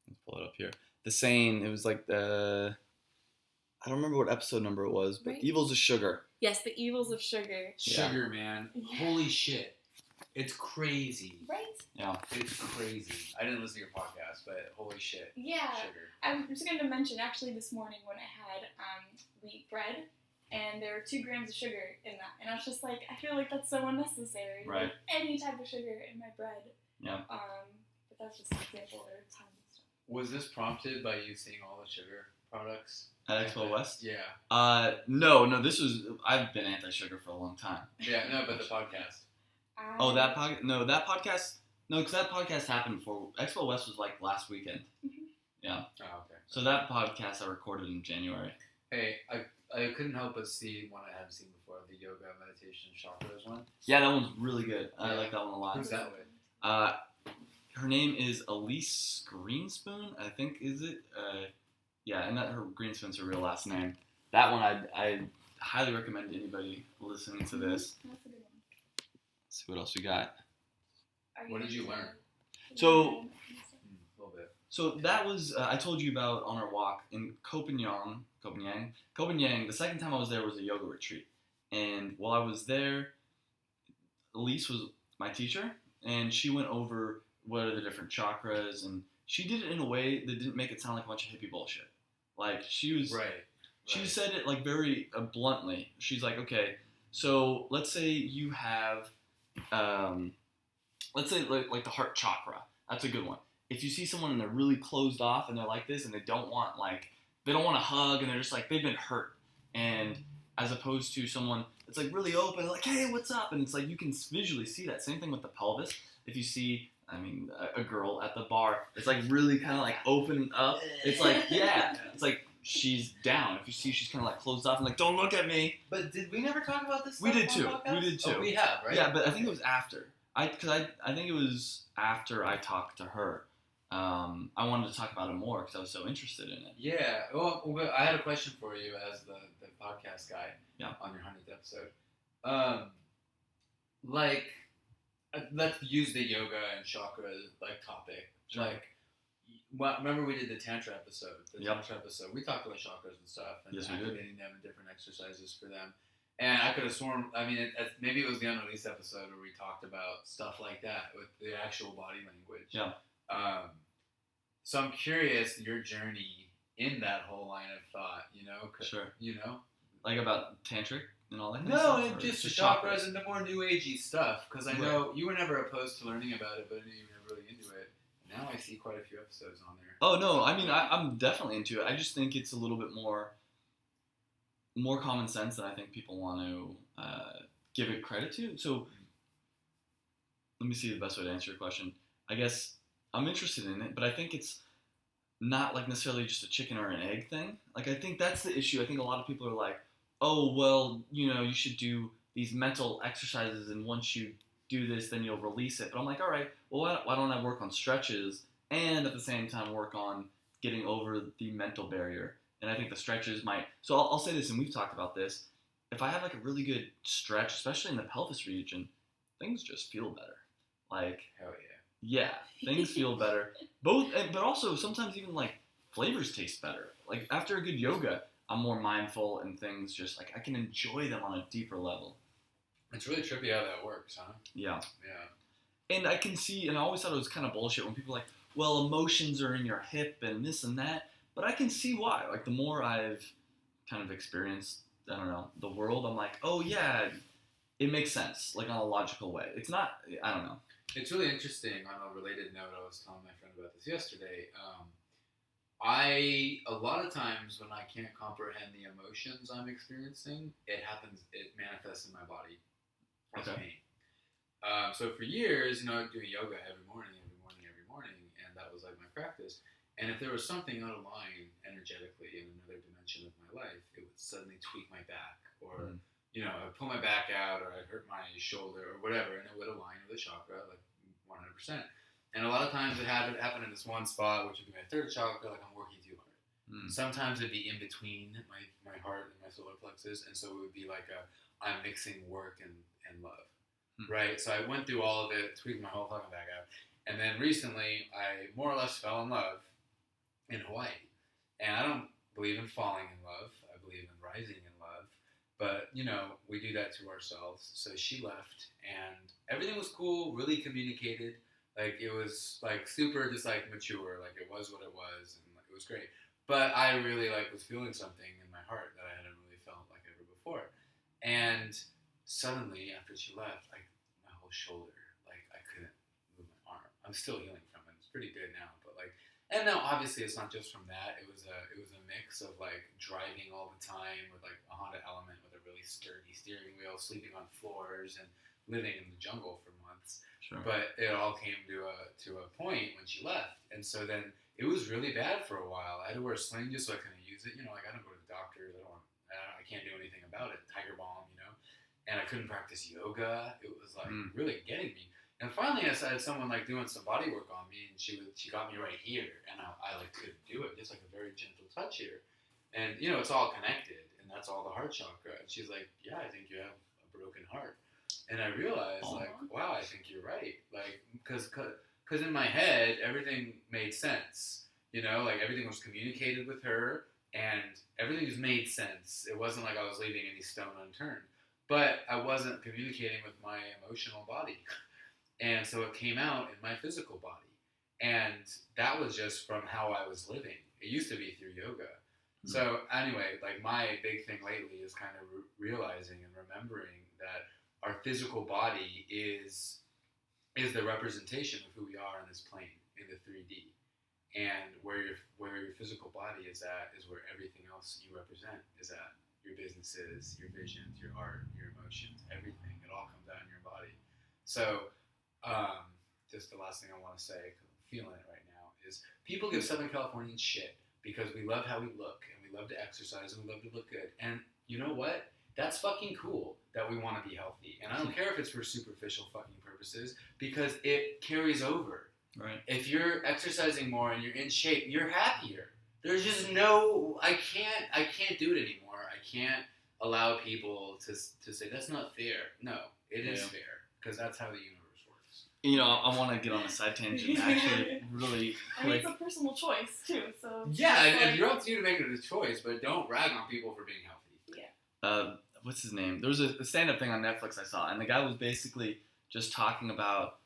Let's pull it up here. The saying, it was like I don't remember what episode number it was, but right? Evils of Sugar. Yes, the evils of sugar. Sugar, man. Yeah. Holy shit. It's crazy. Right? Yeah. It's crazy. I didn't listen to your podcast, but holy shit. Yeah. Sugar. I'm just going to mention, actually, this morning when I had wheat bread, and there were 2 grams of sugar in that. And I was just like, I feel like that's so unnecessary. Right. Like, any type of sugar in my bread. Yeah. But that's just an example of time and stuff. Was this prompted by you seeing all the sugar products? At Expo West? Yeah. No, I've been anti-sugar for a long time. Yeah, no, but the podcast. That podcast, because that podcast happened before. Expo West was like last weekend. Mm-hmm. Yeah. Oh, okay. So that podcast I recorded in January. Hey, I couldn't help but see one I haven't seen before, the yoga, meditation, chakras one. Yeah, that one's really good. I like that one a lot. Who's that with? Her name is Elise Greenspoon, I think, is it? Yeah, and her Greenspoon's her real last name. That one I highly recommend to anybody listening to this. That's a good one. Let's see what else we got. What did you learn? So, A little bit. So that was, I told you about on our walk in Copenhagen. The second time I was there was a yoga retreat. And while I was there, Elise was my teacher, and she went over what are the different chakras, and she did it in a way that didn't make it sound like a bunch of hippie bullshit. Like, she said it like very bluntly. She's like, okay, so let's say you have let's say like the heart chakra. That's a good one. If you see someone and they're really closed off and they're like this and they don't want a hug and they're just like they've been hurt, and as opposed to someone that's like really open, like, hey, what's up? And it's like you can visually see that. Same thing with the pelvis. If you see, a girl at the bar, it's like really kind of like opening up. It's like, yeah, it's like she's down. If you see she's kind of like closed off and like, don't look at me. But did we never talk about this? We did too. Oh, we have, right? Yeah, but I think it was after. I think it was after I talked to her. I wanted to talk about it more because I was so interested in it. Yeah. Well, I had a question for you as the podcast guy. Yeah. On your 100th episode. Let's use the yoga and chakra topic. Sure. Remember we did the tantra episode. Yep. Tantra episode. We talked about chakras and stuff and yes, we did. activating them and different exercises for them. And I could have sworn, maybe it was the unreleased episode where we talked about stuff like that with the actual body language. Yeah. So I'm curious your journey in that whole line of thought, Sure. Like about tantric and all that? No, and just the chakras and the more new agey stuff. Because I know you were never opposed to learning about it, but I knew you were really into it. Now I see quite a few episodes on there. Oh, no, I'm definitely into it. I just think it's a little bit more common sense than I think people want to give it credit to. So let me see the best way to answer your question. I guess I'm interested in it, but I think it's not necessarily just a chicken or an egg thing. I think that's the issue. I think a lot of people are like, oh, well, you should do these mental exercises, and once you do this, then you'll release it. But I'm like, all right, well, why don't I work on stretches and at the same time work on getting over the mental barrier? And I think the stretches might. So I'll say this, and we've talked about this. If I have a really good stretch, especially in the pelvis region, things just feel better. Hell yeah. Yeah, things feel better. But also sometimes even flavors taste better. After a good yoga, I'm more mindful and things just I can enjoy them on a deeper level. It's really trippy how that works, huh? Yeah. Yeah. And I can see, and I always thought it was kind of bullshit when people are like, well, emotions are in your hip and this and that. But I can see why. The more I've kind of experienced, I don't know, the world, I'm like, oh yeah, it makes sense, on a logical way. It's not, I don't know. It's really interesting. On a related note, I was telling my friend about this yesterday. A lot of times when I can't comprehend the emotions I'm experiencing, it manifests in my body as pain. So for years, doing yoga every morning, and that was my practice. And if there was something out of line energetically in another dimension of my life, it would suddenly tweak my back, or I'd pull my back out, or I'd hurt my shoulder, or whatever, and it would align with the chakra 100%. And a lot of times it happened in this one spot, which would be my third chakra, I'm working too hard. Sometimes it'd be in between my heart and my solar plexus, and so it would be I'm mixing work and love, right? So I went through all of it, tweaked my whole fucking back out, and then recently I more or less fell in love in Hawaii. And I don't believe in falling in love. I believe in rising in love. But, we do that to ourselves. So she left, and everything was cool, really communicated. It was, super just, mature. It was what it was, and it was great. But I really, was feeling something in my heart that I hadn't really felt ever before. And suddenly, after she left, my whole shoulder, I couldn't move my arm. I'm still healing from it. It's pretty good now, but, and now, obviously, it's not just from that. It was a mix of driving all the time with a Honda Element with a really sturdy steering wheel, sleeping on floors, and living in the jungle for months. Sure. But it all came to a point when she left, and so then it was really bad for a while. I had to wear a sling just so I couldn't use it. I don't go to the doctors. I can't do anything about it. Tiger balm, and I couldn't practice yoga. It was really getting me. And finally, I had someone doing some body work on me, and she got me right here, and I couldn't do it, just a very gentle touch here, and it's all connected, and that's all the heart chakra. And she's like, yeah, I think you have a broken heart, and I realized wow, I think you're right, because in my head everything made sense, everything was communicated with her, and everything just made sense. It wasn't I was leaving any stone unturned, but I wasn't communicating with my emotional body. And so it came out in my physical body. And that was just from how I was living. It used to be through yoga. So anyway, my big thing lately is kind of realizing and remembering that our physical body is is the representation of who we are on this plane in the 3D. And where your physical body is at is where everything else you represent is at. Your businesses, your visions, your art, your emotions, everything. It all comes out in your body. So, just the last thing I want to say, because I'm feeling it right now, is people give Southern Californians shit because we love how we look and we love to exercise and we love to look good. And you know what? That's fucking cool that we want to be healthy. And I don't care if it's for superficial fucking purposes because it carries over. Right. If you're exercising more and you're in shape, you're happier. There's just no, I can't do it anymore. I can't allow people to say that's not fair. No, it is fair because that's how the universe works. You know, I want to get on a side tangent actually really quick. I mean, it's a personal choice too. So yeah, and you're up to you to make it a choice, but don't rag on people for being healthy. Yeah. What's his name? There was a stand-up thing on Netflix I saw, and the guy was basically just talking about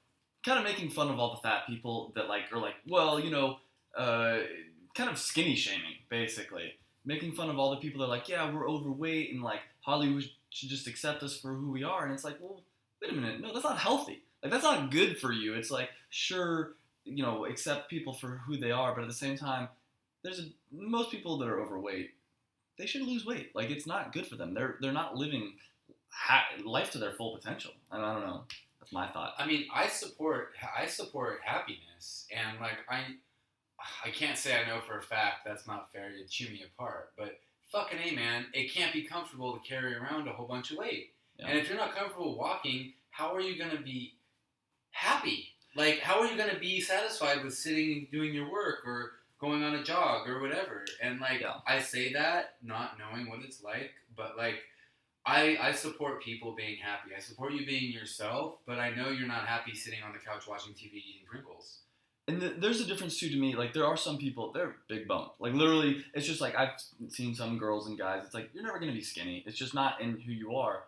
kind of making fun of all the fat people that like are like, well, you know, kind of skinny shaming, basically. Making fun of all the people that are like, yeah, we're overweight and like Hollywood should just accept us for who we are. And it's like, well, wait a minute, no, that's not healthy. Like that's not good for you. It's like, sure, you know, accept people for who they are, but at the same time, most people that are overweight, they should lose weight. Like it's not good for them. They're not living life to their full potential. And I don't know. That's my thought. I mean, I support happiness, and like I can't say I know for a fact that's not fair. You chew me apart, but fucking A, man, it can't be comfortable to carry around a whole bunch of weight. Yeah. And if you're not comfortable walking, how are you gonna be happy? Like, how are you gonna be satisfied with sitting and doing your work or going on a jog or whatever? And like, I say that not knowing what it's like, but like, I support people being happy. I support you being yourself, but I know you're not happy sitting on the couch watching TV eating Pringles. And there's a difference too to me. Like there are some people, they're big boned. Like literally, it's just like I've seen some girls and guys. It's like you're never gonna be skinny. It's just not in who you are.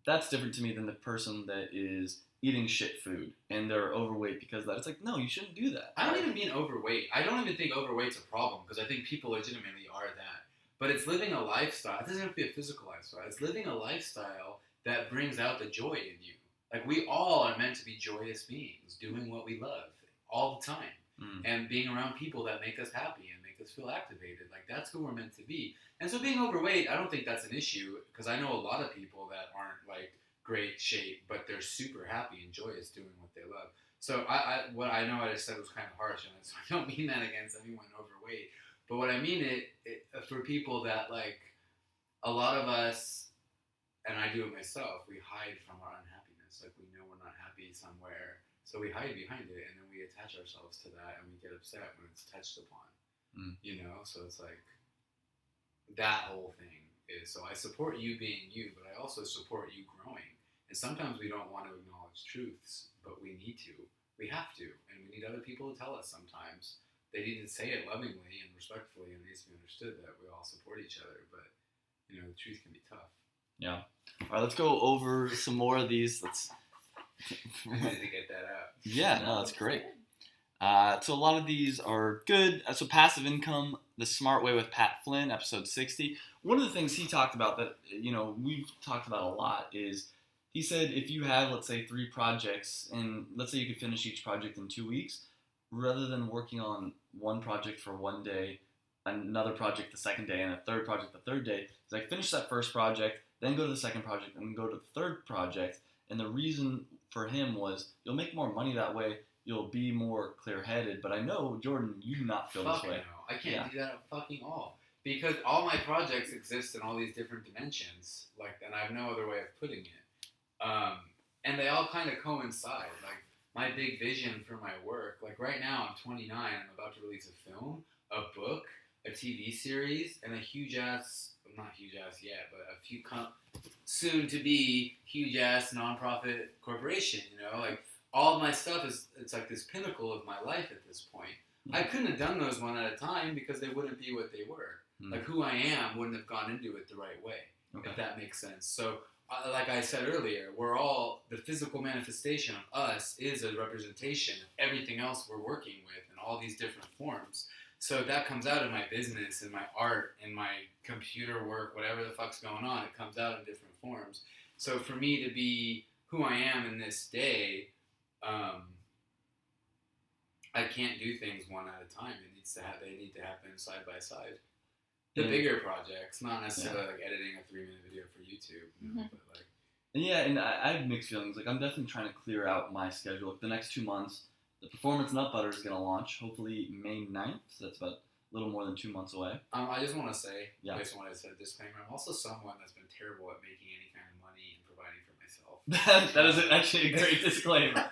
That's different to me than the person that is eating shit food and they're overweight because of that. It's like no, you shouldn't do that. I don't even mean overweight. I don't even think overweight's a problem because I think people legitimately are that. But it's living a lifestyle. It doesn't have to be a physical lifestyle. It's living a lifestyle that brings out the joy in you. Like we all are meant to be joyous beings, doing what we love all the time, and being around people that make us happy and make us feel activated. Like that's who we're meant to be. And so being overweight, I don't think that's an issue because I know a lot of people that aren't like great shape, but they're super happy and joyous doing what they love. So what I know I just said was kind of harsh, and so I don't mean that against anyone overweight. But what I mean it for people that like a lot of us, and I do it myself, we hide from our unhappiness. Like we know we're not happy somewhere, so we hide behind it, and then we attach ourselves to that, and we get upset when it's touched upon. You know, so it's like that whole thing is. So I support you being you, but I also support you growing. And sometimes we don't want to acknowledge truths, but we need to. We have to, and we need other people to tell us sometimes. They need to say it lovingly and respectfully, and it needs to be understood that we all support each other. But you know, the truth can be tough. Yeah. All right, let's go over some more of these. Let's. I needed to get that out. Yeah, no, that's great. So a lot of these are good. So passive income, the smart way with Pat Flynn, episode 60. One of the things he talked about that you know we've talked about a lot is he said if you have let's say 3 projects and let's say you could finish each project in 2 weeks. Rather than working on one project for one day, another project the second day, and a third project the third day, it's like finish that first project, then go to the second project, and then go to the third project. And the reason for him was you'll make more money that way, you'll be more clear-headed. But I know, Jordan, you do not feel this way. No. I can't do that at fucking all. Because all my projects exist in all these different dimensions, like, and I have no other way of putting it. And they all kind of coincide. Like, my big vision for my work, like right now I'm 29, I'm about to release a film, a book, a TV series, and a huge ass, not huge ass yet, but a few soon to be huge ass nonprofit corporation, you know, like all of my stuff it's like this pinnacle of my life at this point. I couldn't have done those one at a time because they wouldn't be what they were. Like who I am wouldn't have gone into it the right way, if that makes sense. So like I said earlier, we're all, the physical manifestation of us is a representation of everything else we're working with in all these different forms. So that comes out in my business, in my art, in my computer work, whatever the fuck's going on, it comes out in different forms. So for me to be who I am in this day, I can't do things one at a time. They need to happen side by side. The bigger projects, not necessarily like editing a 3-minute video for YouTube, but like. Yeah, and I have mixed feelings. Like, I'm definitely trying to clear out my schedule. The next 2 months, the Performance Nut Butter is going to launch, hopefully May 9th. So that's about a little more than 2 months away. I just want to say, based on what I said, disclaimer, I'm also someone that's been terrible at making any kind of money and providing for myself. That is actually a great disclaimer.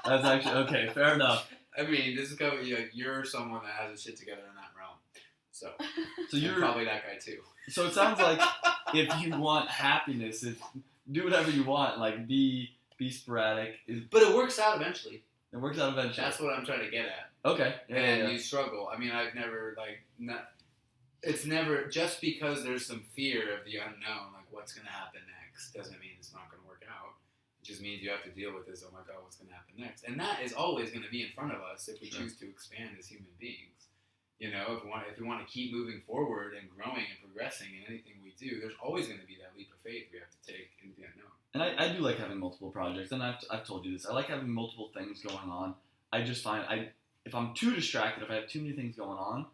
That's actually, okay, fair enough. I mean, this is you're someone that has his shit together in that realm. So you're probably that guy too. So it sounds like if you want happiness, do whatever you want. Like, be sporadic. But it works out eventually. It works out eventually. That's what I'm trying to get at. Okay. And you struggle. I mean, I've never, it's never, just because there's some fear of the unknown, like what's going to happen next, doesn't mean it's not going to work out. It just means you have to deal with this, oh my God, what's going to happen next? And that is always going to be in front of us if we choose to expand as human beings. You know, if we want to keep moving forward and growing and progressing in anything we do, there's always going to be that leap of faith we have to take into the unknown. And I do like having multiple projects, and I've told you this. I like having multiple things going on. I just find if I'm too distracted, if I have too many things going on,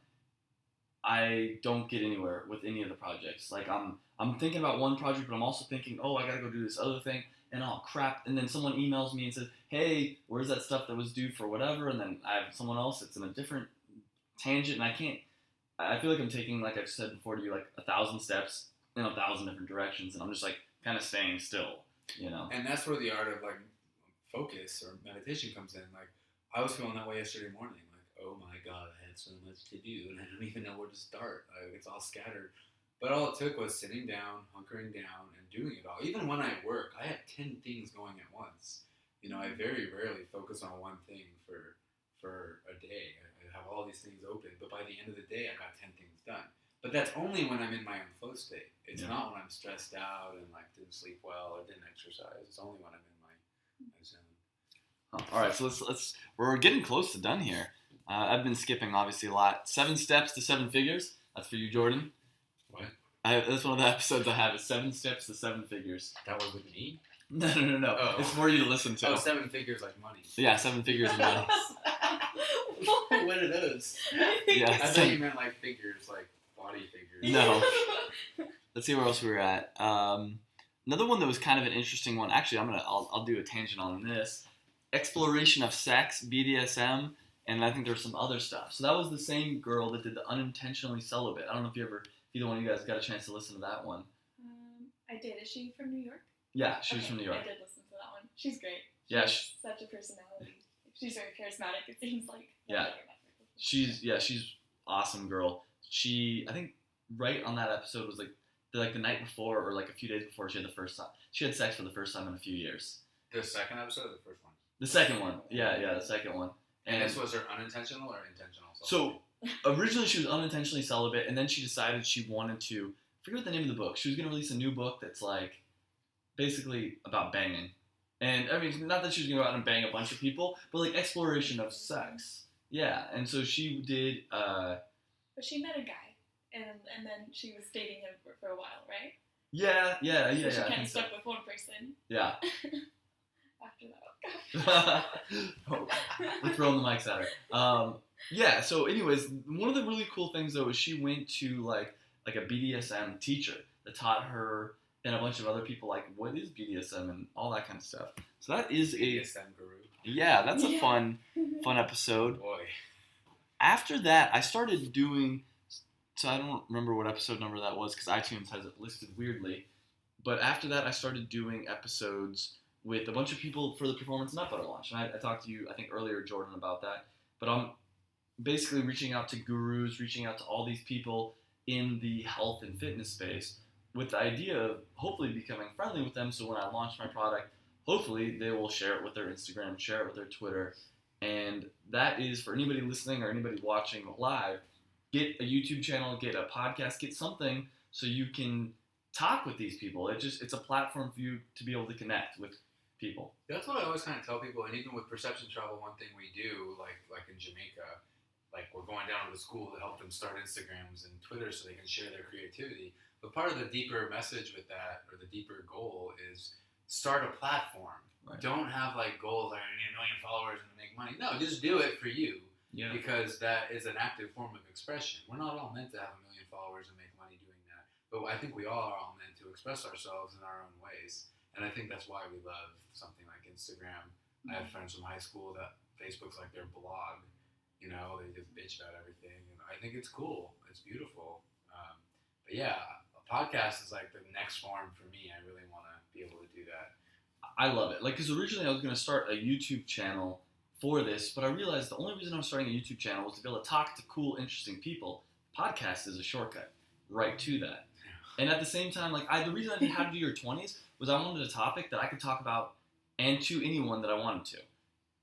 I don't get anywhere with any of the projects. Like, I'm thinking about one project, but I'm also thinking, oh, I gotta go do this other thing, and oh crap, and then someone emails me and says, hey, where's that stuff that was due for whatever, and then I have someone else that's in a different tangent, and I feel like I'm taking, like I've said before to you, like 1,000 steps in 1,000 different directions, and I'm just like kind of staying still, you know. And that's where the art of like focus or meditation comes in. Like, I was feeling that way yesterday morning. Like, oh my God, I had so much to do, and I don't even know where to start. It's all scattered. But all it took was sitting down, hunkering down, and doing it all. Even when I work, I have 10 things going at once. You know, I very rarely focus on one thing for a day. I have all these things open, but by the end of the day, I got 10 things done. But that's only when I'm in my own flow state. It's not when I'm stressed out and like didn't sleep well or didn't exercise. It's only when I'm in my zone. All right, so we're getting close to done here. I've been skipping obviously a lot. 7 steps to 7 figures. That's for you, Jordan. What? That's one of the episodes I have is 7 steps to 7 figures. That was with me? No. Oh. It's for you to listen to. Oh, 7 figures like money. Yeah, 7 figures of money. What are those? Yeah, I thought you meant like figures, like body figures. No. Let's see where else we were at. Another one that was kind of an interesting one. Actually, I'll do a tangent on this. Exploration of sex, BDSM, and I think there's some other stuff. So that was the same girl that did the unintentionally celibate. I don't know if either one of you guys got a chance to listen to that one. I did. Is she from New York? Yeah, she's from New York. I did listen to that one. She's great. Yeah, she's such a personality. She's very charismatic. It seems like. Yeah, she's awesome girl. I think right on that episode was like the night before or like a few days before she had sex for the first time in a few years. The second episode or the first one? The second one. Yeah, the second one. And this was her unintentional or intentional? So originally she was unintentionally celibate, and then she decided she wanted to, I forget what the name of the book. She was going to release a new book that's like basically about banging. And I mean, not that she was going to go out and bang a bunch of people, but like exploration of sex. Yeah, and so she did. But she met a guy, and then she was dating him for a while, right? Yeah. So she kind of stuck with one person. Yeah. After that. Oh, we're throwing the mics at her. Yeah. So, anyways, one of the really cool things though is she went to like a BDSM teacher that taught her and a bunch of other people like what is BDSM and all that kind of stuff. So that is BDSM guru. Yeah, that's a fun episode. Boy. After that, I started doing. So I don't remember what episode number that was because iTunes has it listed weirdly. But after that, I started doing episodes with a bunch of people for the Performance Nut Butter launch. And I talked to you, I think, earlier, Jordan, about that. But I'm basically reaching out to gurus, reaching out to all these people in the health and fitness space with the idea of hopefully becoming friendly with them. So when I launch my product, hopefully they will share it with their Instagram, share it with their Twitter. And that is for anybody listening or anybody watching live, get a YouTube channel, get a podcast, get something so you can talk with these people. It's a platform for you to be able to connect with people. That's what I always kind of tell people, and even with Perception Travel, one thing we do, like in Jamaica, like we're going down to the school to help them start Instagrams and Twitter so they can share their creativity. But part of the deeper message with that, or the deeper goal, is start a platform. Right. Don't have like goals like I need 1 million followers and to make money. No, just do it for you. Yeah. Because that is an active form of expression. We're not all meant to have 1 million followers and make money doing that. But I think we all are all meant to express ourselves in our own ways. And I think that's why we love something like Instagram. I have friends from high school that Facebook's like their blog. You know, they just bitch about everything. And I think it's cool. It's beautiful. But yeah, a podcast is like the next form for me. I really want to be able to do that. I love it. Like, because originally I was going to start a YouTube channel for this, but I realized the only reason I was starting a YouTube channel was to be able to talk to cool, interesting people. Podcast is a shortcut right to that. And at the same time, like, the reason I didn't have to do your 20s was I wanted a topic that I could talk about and to anyone that I wanted to.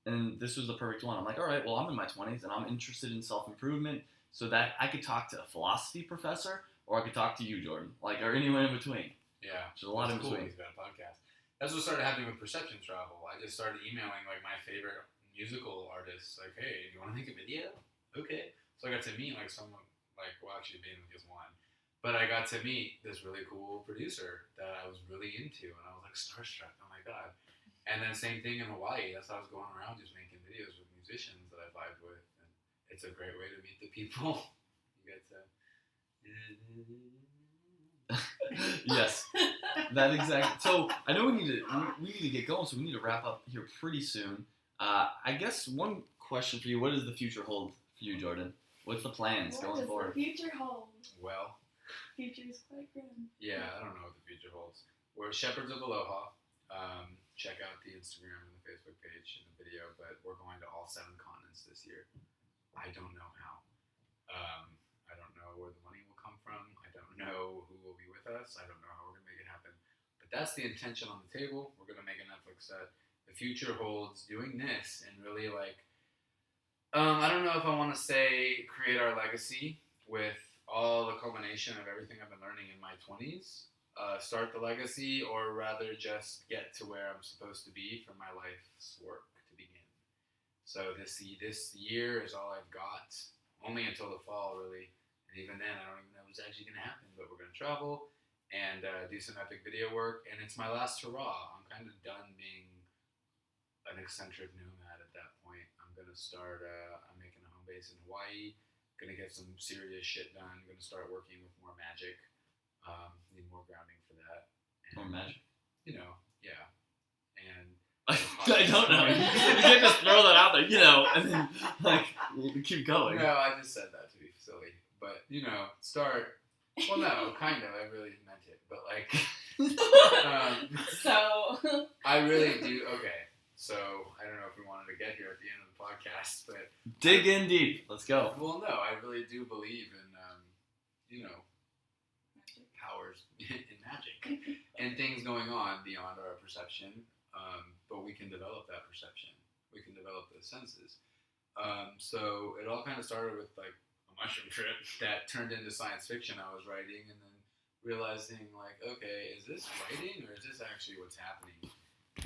And this was the perfect one. I'm like, all right, well, I'm in my 20s and I'm interested in self-improvement, so that I could talk to a philosophy professor or I could talk to you, Jordan, like, or anyone in between. Yeah. There's a lot in cool. between. He's got a podcast. That's what started happening with Perception Travel. I just started emailing like my favorite musical artists, like, hey, do you want to make a video? Okay. So I got to meet like someone, like, well, actually being just one, but I got to meet this really cool producer that I was really into, and I was like starstruck. Oh my god! And then same thing in Hawaii. That's how I was going around just making videos with musicians that I vibed with, and it's a great way to meet the people. You get to. Yes, that exactly. So I know we need to get going, so we need to wrap up here pretty soon. I guess one question for you: what does the future hold for you, Jordan? What's the plans going forward? What does the future hold? Well, Future is quite grim. yeah, I don't know what the future holds. We're Shepherds of Aloha. Check out the Instagram and the Facebook page and the video, but we're going to all 7 continents this year. I don't know how. I don't know where the money will come from. I don't know who will be with us. I don't know how we're going to make it happen. But that's the intention on the table. We're going to make a Netflix set. The future holds doing this and really like, I don't know if I want to say create our legacy with all the culmination of everything I've been learning in my 20s. Start the legacy, or rather just get to where I'm supposed to be for my life's work to begin. So this year is all I've got, only until the fall really, and even then I don't even know what's actually going to happen, but we're going to travel and do some epic video work, and it's my last hurrah. I'm kind of done being an eccentric nomad at that point. I'm going to start, I'm making a home base in Hawaii, going to get some serious shit done, I'm going to start working with more magic. Need more grounding for that. More magic? You know, yeah. And I don't know. You can't just throw that out there, you know, and then, like, keep going. No, I just said that to be silly. But, you know, start. Well, no, kind of. I really meant it. But, like, So. I really do. Okay. So, I don't know if we wanted to get here at the end of the podcast, but. Dig in deep. Let's go. Well, no, I really do believe in, you know, powers in magic and things going on beyond our perception, but we can develop that perception. We can develop those senses. So it all kind of started with like a mushroom trip that turned into science fiction I was writing, and then realizing like, okay, is this writing or is this actually what's happening?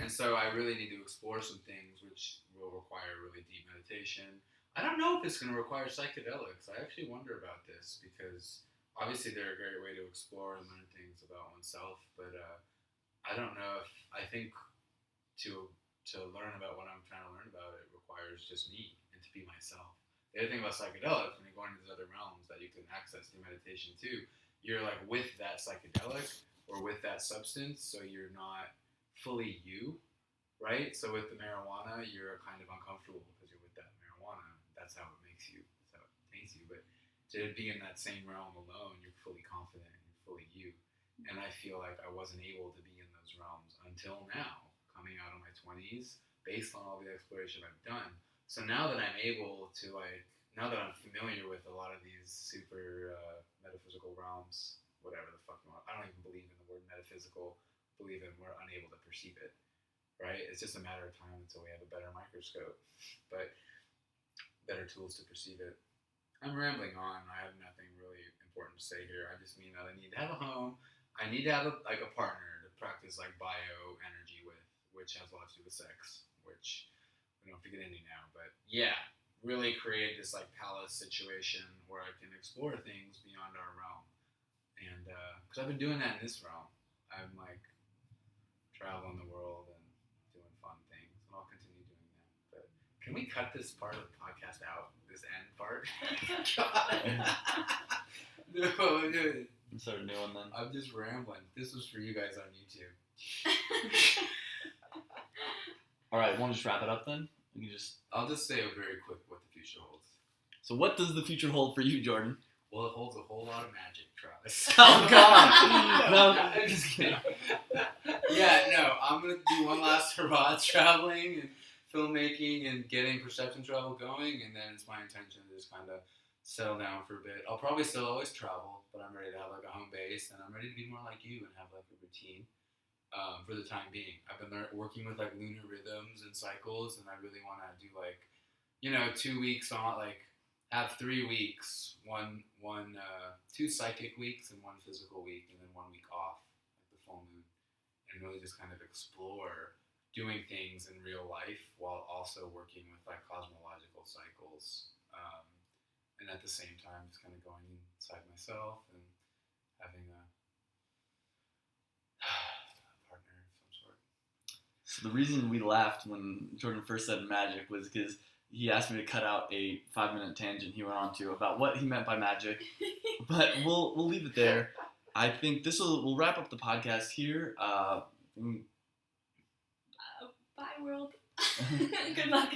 And so I really need to explore some things which will require really deep meditation. I don't know if it's going to require psychedelics. I actually wonder about this because obviously they're a great way to explore and learn things about oneself, but I don't know if, I think to learn about what I'm trying to learn about, it requires just me and to be myself. The other thing about psychedelics, when you're going into these other realms that you can access through meditation too, you're like with that psychedelic or with that substance, so you're not fully you, right? So with the marijuana, you're kind of uncomfortable because you're with that marijuana. That's how it makes you, that's how it taints you, but to be in that same realm alone, you're fully confident and you're fully you. And I feel like I wasn't able to be in those realms until now, coming out of my 20s, based on all the exploration I've done. So now that I'm able to, like, now that I'm familiar with a lot of these super metaphysical realms, whatever the fuck you want, I don't even believe in the word metaphysical, believe in we're unable to perceive it, right? It's just a matter of time until we have a better microscope, but better tools to perceive it. I'm rambling on. I have nothing really important to say here. I just mean that I need to have a home. I need to have a partner to practice like bioenergy with, which has a lot to do with sex, which we don't have to get into now. But yeah, really create this like palace situation where I can explore things beyond our realm. And because I've been doing that in this realm, I'm like traveling the world and doing fun Can we cut this part of the podcast out? This end part? No, dude. Start a new one then. I'm just rambling. This was for you guys on YouTube. All right, want to just wrap it up then? We can just. I'll just say very quick what the future holds. So, what does the future hold for you, Jordan? Well, it holds a whole lot of magic, Travis. Oh God! No, I'm just kidding. Yeah, no, I'm gonna do one last hurrah traveling and filmmaking and getting perception travel going, and then it's my intention to just kind of settle down for a bit. I'll probably still always travel, but I'm ready to have like a home base, and I'm ready to be more like you and have like a routine for the time being. I've been working with like lunar rhythms and cycles, and I really want to do like, 2 weeks on, like have 3 weeks, two psychic weeks and 1 physical week, and then 1 week off, like the full moon, and really just kind of explore doing things in real life while also working with like cosmological cycles. And at the same time, just kind of going inside myself and having a partner of some sort. So the reason we laughed when Jordan first said magic was because he asked me to cut out a 5-minute tangent he went on to about what he meant by magic. But we'll leave it there. I think we'll wrap up the podcast here. Bye, world. Good luck.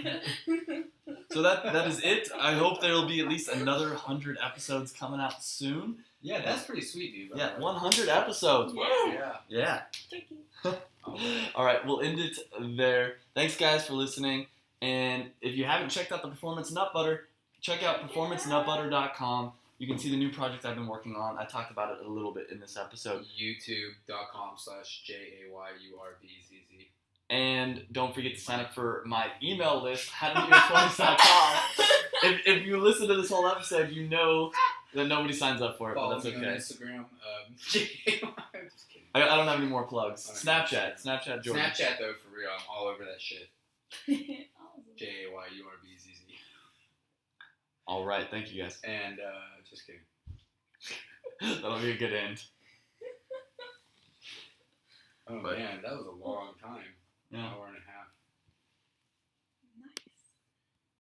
So that is it. I hope there will be at least another 100 episodes coming out soon. Yeah, that's pretty sweet, dude. Yeah, 100 episodes. Yeah. Yeah. Turkey. All right, we'll end it there. Thanks, guys, for listening. And if you haven't checked out the Performance Nut Butter, check out performancenutbutter.com. You can see the new project I've been working on. I talked about it a little bit in this episode. YouTube.com/JAYURBZZ. And don't forget to sign up for my email list, howtobeyour20s.com. if you listen to this whole episode, you know that nobody signs up for it, Follow but that's me okay. on Instagram. I'm just kidding. I don't have any more plugs. Okay. Snapchat, Jordan. Snapchat, though, for real. I'm all over that shit. JAYURBZZ. All right, thank you guys. And, just kidding. That'll be a good end. Oh, man, that was a long time. Yeah.